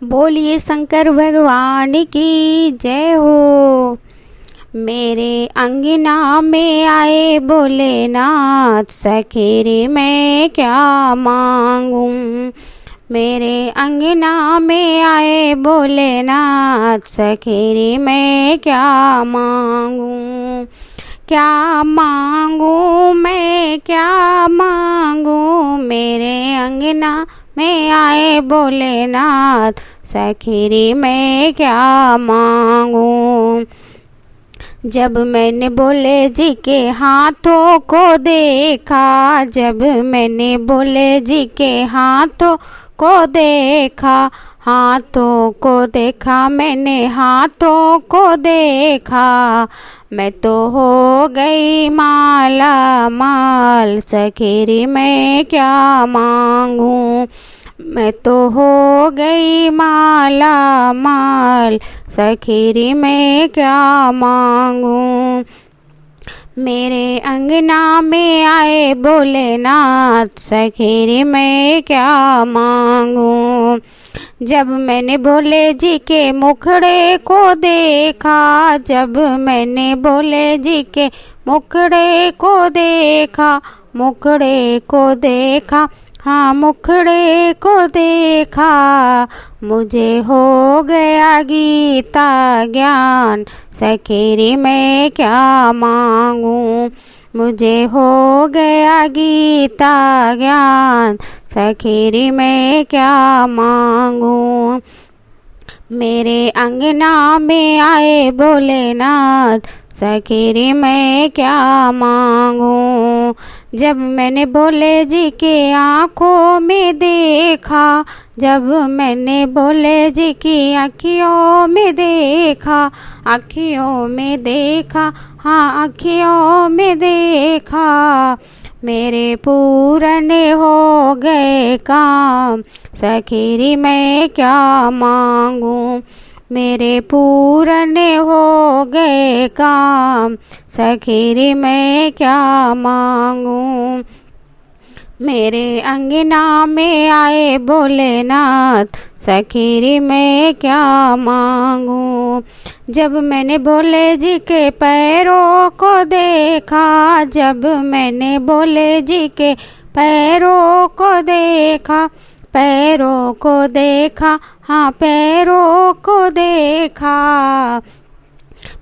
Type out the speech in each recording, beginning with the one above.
बोलिए शंकर भगवान की जय हो। मेरे अंगना में आए भोलेनाथ, सखी मैं क्या मांगूं। मेरे अंगना में आए भोलेनाथ, सखी मैं क्या मांगूं। क्या मांगूं मैं क्या मांगूं, मेरे अंगना में आए भोलेनाथ, सखी मैं क्या मांगूं। जब मैंने भोले जी के हाथों को देखा, जब मैंने भोले जी के हाथों को देखा, हाथों को देखा मैंने हाथों को देखा, मैं तो हो गई माला माल, सखी मैं क्या मांगूं। मैं तो हो गई माला माल, सखी मैं क्या मांगूं। मेरे अंगना में आए भोलेनाथ, सखी मैं क्या मांगूं। जब मैंने भोले जी के मुखड़े को देखा, जब मैंने भोले जी के मुखड़े को देखा, मुखड़े को देखा, हाँ मुखड़े को देखा, मुझे हो गया गीता ज्ञान, सखी मैं क्या मांगूं। मुझे हो गया गीता ज्ञान, सखी मैं क्या मांगूं। मेरे अंगना में आए भोलेनाथ, सखी मैं क्या मांगूं। जब मैंने भोले जी के आँखों में देखा, जब मैंने भोले जी की आँखियों में देखा, आँखियों में देखा, हाँ आँखियों में देखा, मेरे पूरन हो गए काम, सखी मैं क्या मांगूं। मेरे पूरन हो गए काम, सखी मैं क्या मांगूं। मेरे अंगना में आए भोलेनाथ, सखी मैं क्या मांगूं। जब मैंने भोले जी के पैरों को देखा, जब मैंने भोले जी के पैरों को देखा, पैरों को देखा, हाँ पैरों को देखा,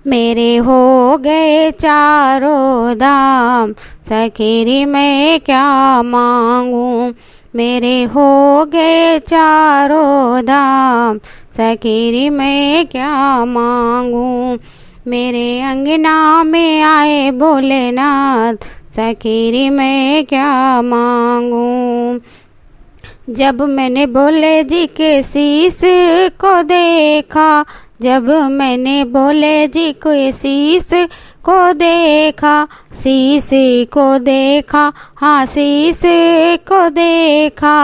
मेरे हो गए चारों धाम, सखी मैं क्या मांगूं। मेरे हो गए चारों धाम, सखी मैं क्या मांगूं। मेरे अंगना में आए भोलेनाथ, सखी मैं क्या मांगूं। जब मैंने भोले जी के शीश को देखा, जब मैंने भोले जी के शीश को देखा, शीश को देखा, हाँ शीश को देखा,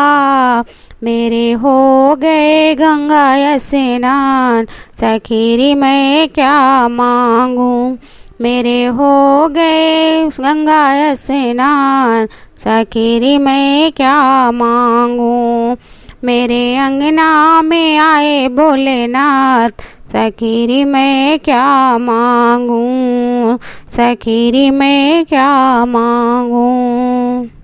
मेरे हो गए गंगा स्नान, सखी मैं क्या मांगूं। मेरे हो गए गंगा स्नान, सखी मैं क्या मांगूं। मेरे अंगना में आए भोलेनाथ, सखी मैं क्या मांगूं। सखी मैं क्या मांगूं।